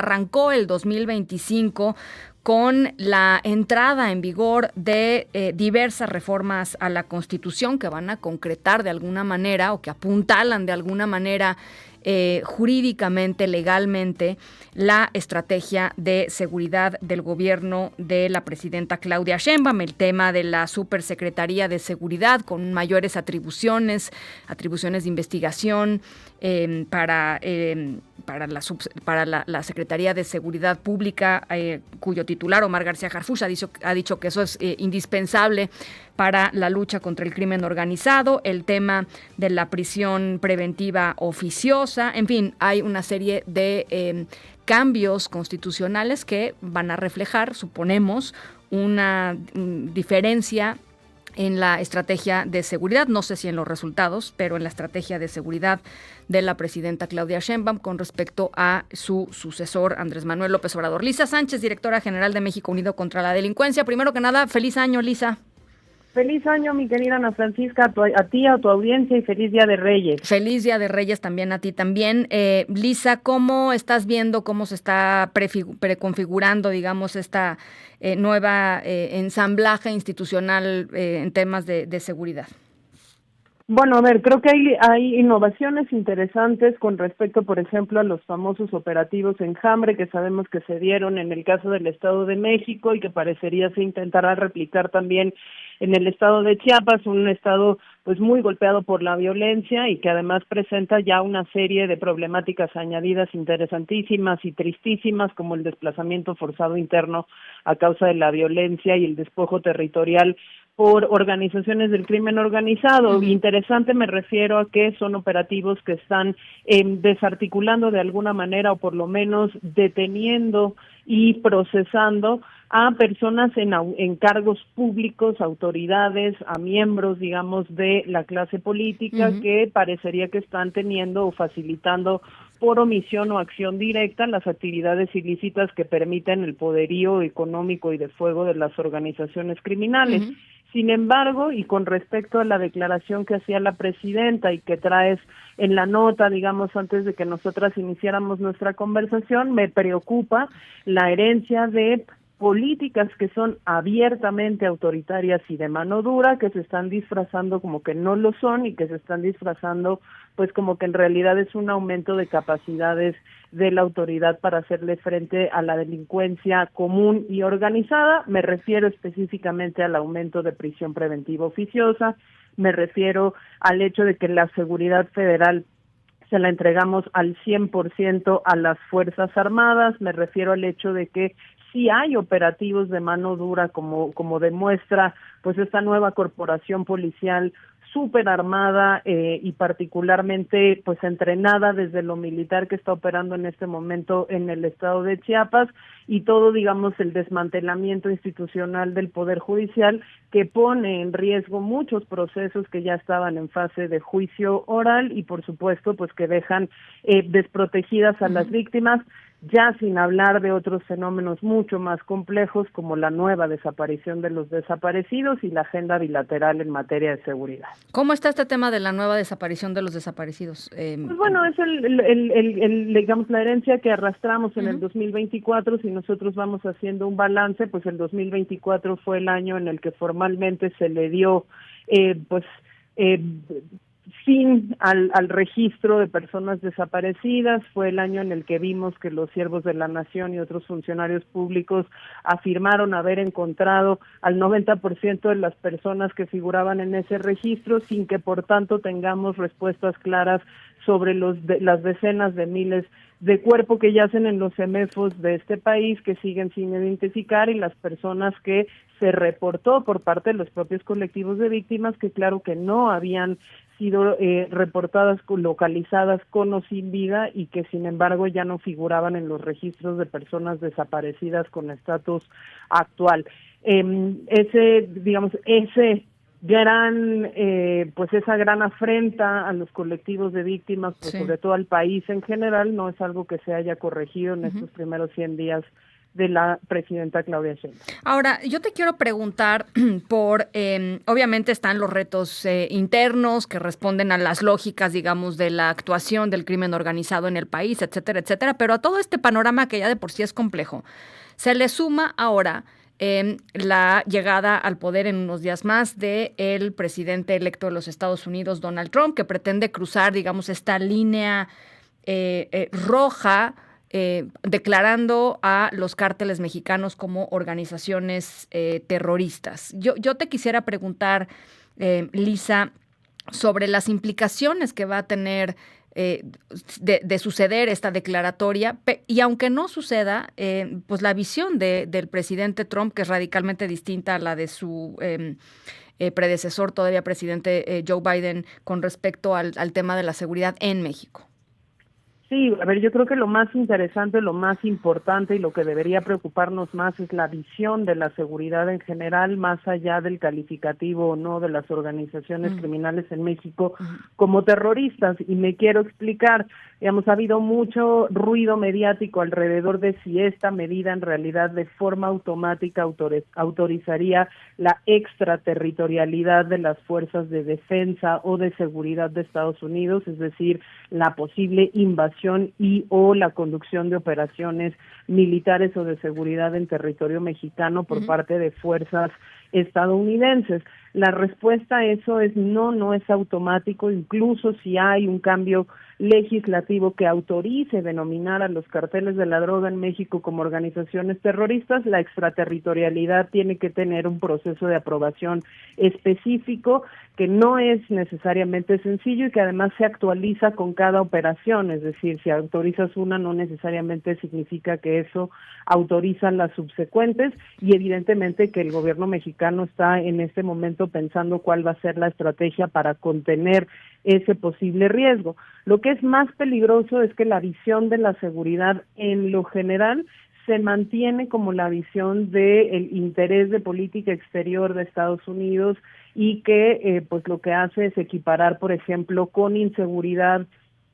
arrancó el 2025 con la entrada en vigor de diversas reformas a la Constitución que van a concretar de alguna manera o que apuntalan de alguna manera jurídicamente, legalmente, la estrategia de seguridad del gobierno de la presidenta Claudia Sheinbaum, el tema de la Supersecretaría de Seguridad con mayores atribuciones de investigación para la Secretaría de Seguridad Pública, cuyo titular Omar García Harfuch ha dicho que eso es indispensable para la lucha contra el crimen organizado, el tema de la prisión preventiva oficiosa, en fin, hay una serie de cambios constitucionales que van a reflejar, suponemos, una diferencia en la estrategia de seguridad, no sé si en los resultados, pero en la estrategia de seguridad de la presidenta Claudia Sheinbaum con respecto a su sucesor Andrés Manuel López Obrador. Lisa Sánchez, directora general de México Unido contra la Delincuencia. Primero que nada, feliz año, Lisa. Feliz año, mi querida Ana Francisca, a ti, a tu audiencia, y feliz Día de Reyes. Feliz Día de Reyes también a ti también. Lisa, ¿cómo estás viendo cómo se está preconfigurando, digamos, esta nueva ensamblaje institucional en temas de seguridad? Bueno, a ver, creo que hay innovaciones interesantes con respecto, por ejemplo, a los famosos operativos Enjambre que sabemos que se dieron en el caso del Estado de México y que parecería se intentará replicar también en el estado de Chiapas, un estado pues muy golpeado por la violencia y que además presenta ya una serie de problemáticas añadidas interesantísimas y tristísimas, como el desplazamiento forzado interno a causa de la violencia y el despojo territorial por organizaciones del crimen organizado. Interesante me refiero a que son operativos que están desarticulando de alguna manera o por lo menos deteniendo y procesando a personas en cargos públicos, autoridades, a miembros, digamos, de la clase política que parecería que están teniendo o facilitando por omisión o acción directa las actividades ilícitas que permiten el poderío económico y de fuego de las organizaciones criminales. Sin embargo, y con respecto a la declaración que hacía la presidenta y que traes en la nota, digamos, antes de que nosotras iniciáramos nuestra conversación, me preocupa la herencia de políticas que son abiertamente autoritarias y de mano dura, que se están disfrazando como que no lo son y que se están disfrazando pues como que en realidad es un aumento de capacidades de la autoridad para hacerle frente a la delincuencia común y organizada. Me refiero específicamente al aumento de prisión preventiva oficiosa, me refiero al hecho de que la seguridad federal se la entregamos al 100% a las Fuerzas Armadas, me refiero al hecho de que sí hay operativos de mano dura como demuestra pues esta nueva corporación policial súper armada y particularmente pues entrenada desde lo militar que está operando en este momento en el estado de Chiapas y todo digamos el desmantelamiento institucional del Poder Judicial que pone en riesgo muchos procesos que ya estaban en fase de juicio oral y por supuesto pues que dejan desprotegidas a las víctimas, ya sin hablar de otros fenómenos mucho más complejos como la nueva desaparición de los desaparecidos y la agenda bilateral en materia de seguridad. ¿Cómo está este tema de la nueva desaparición de los desaparecidos? Pues bueno, es digamos la herencia que arrastramos en el 2024. Si nosotros vamos haciendo un balance, pues el 2024 fue el año en el que formalmente se le dio fin al registro de personas desaparecidas. Fue el año en el que vimos que los siervos de la nación y otros funcionarios públicos afirmaron haber encontrado al 90% de las personas que figuraban en ese registro, sin que por tanto tengamos respuestas claras sobre las decenas de miles de cuerpos que yacen en los CEMEFOS de este país, que siguen sin identificar, y las personas que se reportó por parte de los propios colectivos de víctimas, que claro que no habían sido reportadas, localizadas con o sin vida y que sin embargo ya no figuraban en los registros de personas desaparecidas con estatus actual. Esa gran afrenta a los colectivos de víctimas, pues sobre todo al país en general, no es algo que se haya corregido en estos primeros 100 días de la presidenta Claudia Sheinbaum. Ahora, yo te quiero preguntar por, obviamente están los retos internos que responden a las lógicas, digamos, de la actuación del crimen organizado en el país, etcétera, etcétera, pero a todo este panorama que ya de por sí es complejo, se le suma ahora la llegada al poder en unos días más del presidente electo de los Estados Unidos, Donald Trump, que pretende cruzar, digamos, esta línea roja, declarando a los cárteles mexicanos como organizaciones terroristas. Yo te quisiera preguntar, Lisa, sobre las implicaciones que va a tener de suceder esta declaratoria, y aunque no suceda, pues la visión del presidente Trump, que es radicalmente distinta a la de su predecesor, todavía presidente Joe Biden, con respecto al tema de la seguridad en México. Sí, a ver, yo creo que lo más interesante, lo más importante y lo que debería preocuparnos más es la visión de la seguridad en general, más allá del calificativo o no de las organizaciones criminales en México como terroristas. Y me quiero explicar, digamos, ha habido mucho ruido mediático alrededor de si esta medida en realidad de forma automática autorizaría la extraterritorialidad de las fuerzas de defensa o de seguridad de Estados Unidos, es decir, la posible invasión y o la conducción de operaciones militares o de seguridad en territorio mexicano por parte de fuerzas estadounidenses. La respuesta a eso es no es automático, incluso si hay un cambio legislativo que autorice denominar a los carteles de la droga en México como organizaciones terroristas, la extraterritorialidad tiene que tener un proceso de aprobación específico que no es necesariamente sencillo y que además se actualiza con cada operación, es decir, si autorizas una no necesariamente significa que eso autoriza las subsecuentes, y evidentemente que el gobierno mexicano está en este momento pensando cuál va a ser la estrategia para contener ese posible riesgo. Lo que es más peligroso es que la visión de la seguridad en lo general se mantiene como la visión del interés de política exterior de Estados Unidos y que pues lo que hace es equiparar, por ejemplo, con inseguridad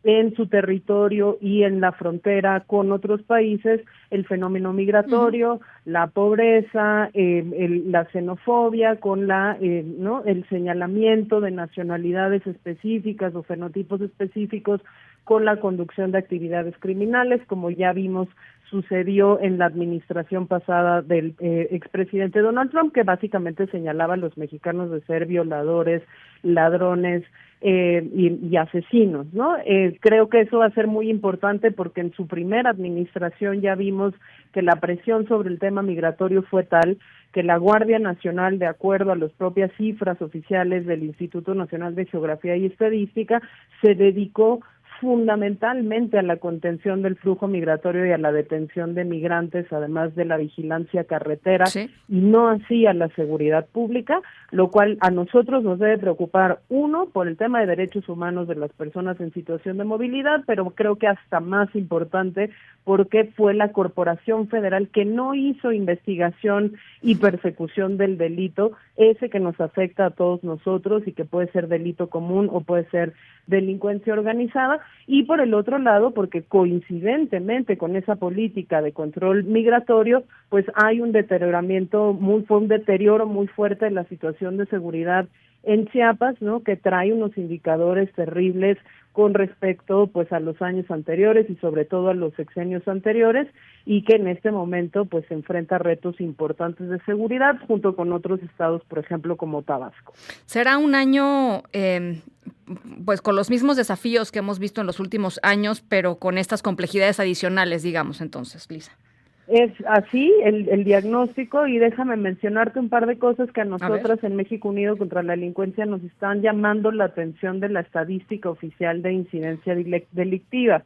en su territorio y en la frontera con otros países, el fenómeno migratorio, la pobreza, la xenofobia, con el señalamiento de nacionalidades específicas o fenotipos específicos, con la conducción de actividades criminales, como ya vimos sucedió en la administración pasada del expresidente Donald Trump, que básicamente señalaba a los mexicanos de ser violadores, ladrones y asesinos, ¿no? Creo que eso va a ser muy importante porque en su primera administración ya vimos que la presión sobre el tema migratorio fue tal que la Guardia Nacional, de acuerdo a las propias cifras oficiales del Instituto Nacional de Geografía y Estadística, se dedicó fundamentalmente a la contención del flujo migratorio y a la detención de migrantes, además de la vigilancia carretera, y no así a la seguridad pública, lo cual a nosotros nos debe preocupar, uno, por el tema de derechos humanos de las personas en situación de movilidad, pero creo que hasta más importante porque fue la Corporación Federal que no hizo investigación y persecución del delito, ese que nos afecta a todos nosotros y que puede ser delito común o puede ser delincuencia organizada, y por el otro lado, porque coincidentemente con esa política de control migratorio, pues hay un deterioro muy fuerte de la situación de seguridad en Chiapas, ¿no? Que trae unos indicadores terribles con respecto pues a los años anteriores y sobre todo a los sexenios anteriores, y que en este momento pues se enfrenta a retos importantes de seguridad junto con otros estados, por ejemplo, como Tabasco. Será un año pues con los mismos desafíos que hemos visto en los últimos años, pero con estas complejidades adicionales, digamos, entonces, Lisa. Es así el diagnóstico, y déjame mencionarte un par de cosas que a nosotras en México Unido contra la Delincuencia nos están llamando la atención de la estadística oficial de incidencia delictiva.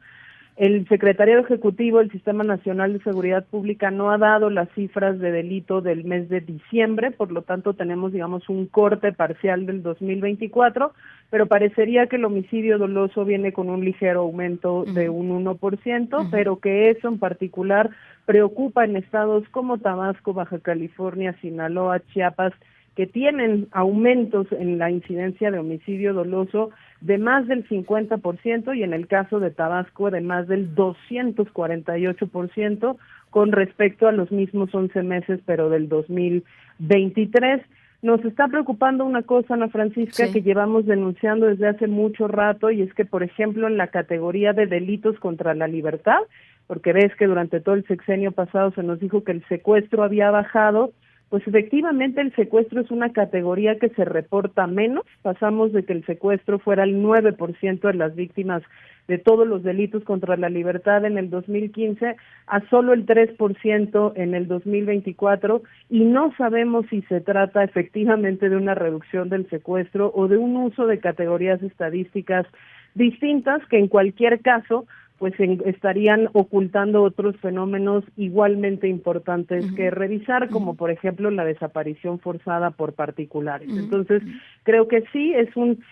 El secretariado ejecutivo del Sistema Nacional de Seguridad Pública no ha dado las cifras de delito del mes de diciembre, por lo tanto tenemos, digamos, un corte parcial del 2024, pero parecería que el homicidio doloso viene con un ligero aumento de un 1%, pero que eso en particular preocupa en estados como Tabasco, Baja California, Sinaloa, Chiapas, que tienen aumentos en la incidencia de homicidio doloso de más del 50% y en el caso de Tabasco de más del 248% con respecto a los mismos 11 meses, pero del 2023. Nos está preocupando una cosa, Ana Francisca, Sí. que llevamos denunciando desde hace mucho rato, y es que, por ejemplo, en la categoría de delitos contra la libertad, porque ves que durante todo el sexenio pasado se nos dijo que el secuestro había bajado, pues efectivamente el secuestro es una categoría que se reporta menos. Pasamos de que el secuestro fuera el 9% de las víctimas de todos los delitos contra la libertad en el 2015 a solo el 3% en el 2024, y no sabemos si se trata efectivamente de una reducción del secuestro o de un uso de categorías estadísticas distintas que en cualquier caso pues estarían ocultando otros fenómenos igualmente importantes que revisar, como por ejemplo la desaparición forzada por particulares. Entonces, creo que sí, es un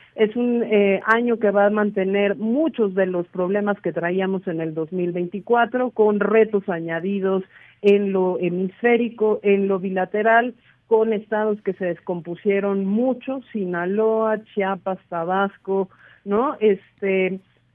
año que va a mantener muchos de los problemas que traíamos en el 2024, con retos añadidos en lo hemisférico, en lo bilateral, con estados que se descompusieron mucho, Sinaloa, Chiapas, Tabasco, ¿no?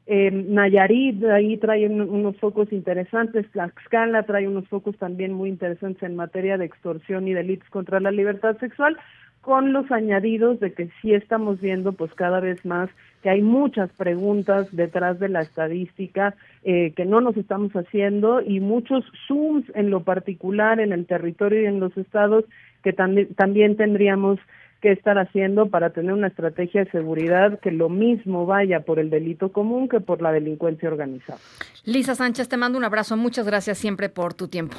Nayarit ahí trae unos focos interesantes, Tlaxcala trae unos focos también muy interesantes en materia de extorsión y delitos contra la libertad sexual, con los añadidos de que sí estamos viendo pues cada vez más que hay muchas preguntas detrás de la estadística que no nos estamos haciendo, y muchos zooms en lo particular en el territorio y en los estados que también tendríamos que estar haciendo para tener una estrategia de seguridad que lo mismo vaya por el delito común que por la delincuencia organizada. Lisa Sánchez, te mando un abrazo. Muchas gracias siempre por tu tiempo.